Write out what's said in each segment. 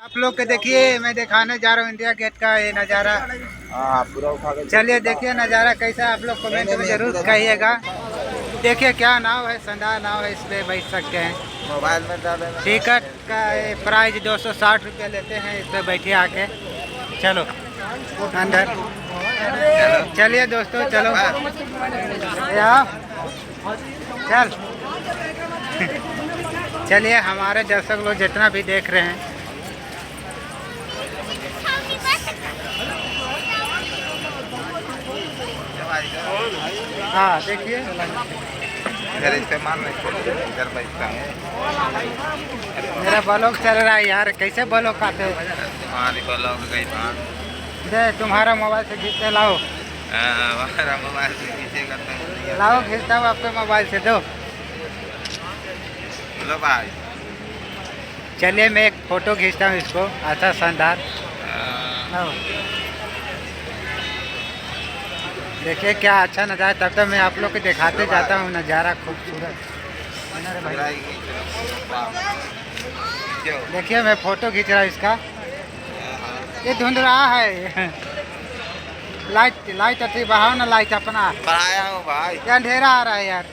आप लोग के देखिए, मैं दिखाने जा रहा हूँ इंडिया गेट का ये नज़ारा। पूरा उठा के चलिए देखिए नज़ारा कैसा, आप लोग कमेंट में जरूर कहिएगा। देखिए क्या नाव है, शानदार नाव है, इस पे बैठ सकते हैं। मोबाइल में डाले टिकट का प्राइस 260 रुपये लेते हैं, इस पे बैठिए आके। चलो अंदर, चलिए दोस्तों चलो आओ चल। चलिए हमारे दर्शक लोग जितना भी देख रहे हैं, हाँ देखिए इधर इस्तेमाल इधर बैठता है। मेरा ब्लॉग चल रहा है यार, कैसे ब्लॉग आते हैं? तुम्हारी ब्लॉग गई बात दे तुम्हारा मोबाइल से खींच के लाओ, हमारा मोबाइल से खींचेगा तो लाओ खींचता हूँ आपके मोबाइल से, दो। लो भाई। चलिए मैं एक फ़ोटो खींचता हूँ इसको, अच्छा शानदार। देखिए क्या अच्छा नज़ारा, तब तक मैं आप लोग को दिखाते जाता हूँ नज़ारा खूबसूरत। देखिए मैं फ़ोटो खींच रहा हूँ इसका, ये धुंध रहा है। लाइट लाइट अच्छी बढ़ाओ ना, लाइट अपना बढ़ाया हूँ भाई, क्या अंधेरा आ रहा है यार।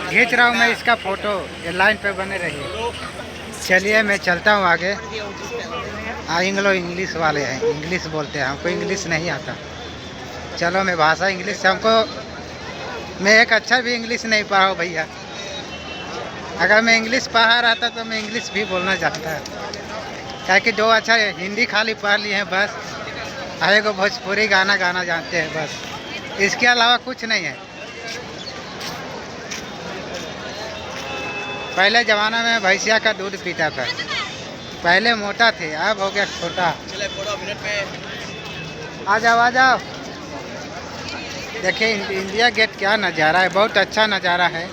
खींच रहा हूँ मैं इसका फ़ोटो, ये लाइन पे बने रहिए। चलिए मैं चलता हूँ आगे। लोग इंग्लिश वाले हैं, इंग्लिश बोलते हैं, हमको इंग्लिश नहीं आता। चलो मैं भाषा इंग्लिश हमको, मैं एक अच्छा भी इंग्लिश नहीं पढ़ा हूँ भैया। अगर मैं इंग्लिश पढ़ा रहता तो मैं इंग्लिश भी बोलना चाहता है, क्या कि दो अच्छा हिंदी खाली पढ़ लिए हैं बस, आगे को भोजपुरी गाना गाना जानते हैं बस, इसके अलावा कुछ नहीं है। पहले ज़माना में भैंसिया का दूध पीता था, पहले मोटा थे, अब हो गया छोटा। आ जाओ आ जाओ। देखिए इंडिया गेट क्या नज़ारा है, बहुत अच्छा नज़ारा है।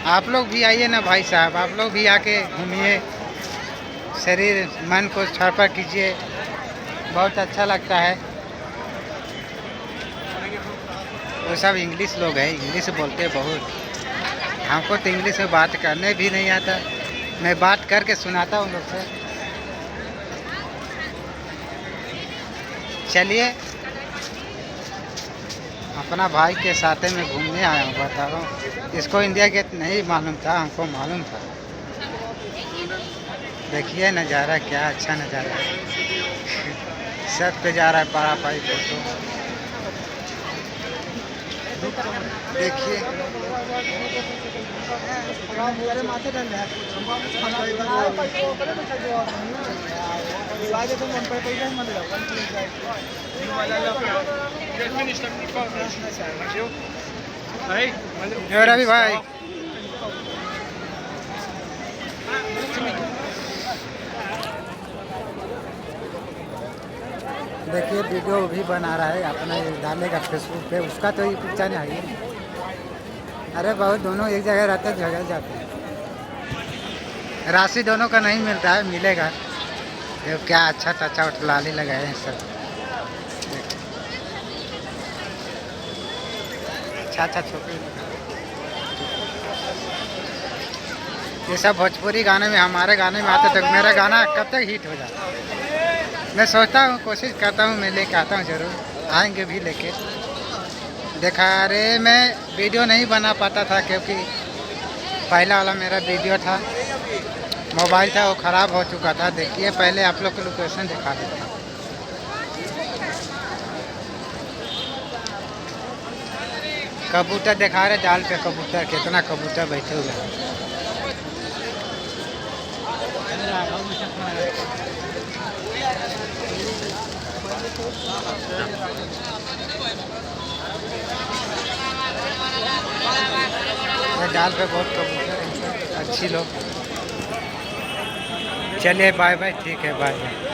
आप लोग भी आइए ना भाई साहब, आप लोग भी आके घूमिए, शरीर मन को छरपा कीजिए, बहुत अच्छा लगता है। वो सब इंग्लिश लोग हैं, इंग्लिश बोलते बहुत, हमको तो इंग्लिश में बात करने भी नहीं आता, मैं बात करके सुनाता हूँ लोग से। चलिए अपना भाई के साथ में घूमने आया हूँ, बता रहा हूँ। इसको इंडिया गेट नहीं मालूम था, हमको मालूम था। देखिए नज़ारा क्या अच्छा नज़ारा है, सब पे जा रहा है पारा पाई फोटो। देखिए रवि भाई, देखिए वीडियो भी बना रहा है, अपना डालेगा फेसबुक पे, उसका तो यूट्यूब चैनल है ही। अरे बहुत दोनों एक जगह रहते हैं, जगह जाते हैं, राशि दोनों का नहीं मिलता है, मिलेगा। ये क्या अच्छा टचा लाली लगाए हैं सब, अच्छा अच्छा छोटे। ये सब भोजपुरी गाने में, हमारे गाने में आते तक मेरा गाना कब तक हिट हो जाता है। मैं सोचता हूँ, कोशिश करता हूँ, मैं लेके आता हूँ, ज़रूर आएंगे भी लेके। देखा रे मैं वीडियो नहीं बना पाता था, क्योंकि पहला वाला मेरा वीडियो था, मोबाइल था वो ख़राब हो चुका था। देखिए पहले आप लोग को लोकेशन दिखा देता हूँ। कबूतर दिखा रहे, डाल पे कबूतर, कितना कबूतर बैठे हुए हैं। डाल पे बहुत कबूतर हैं, अच्छी लोग। चलिए बाय बाय, ठीक है बाय बाय।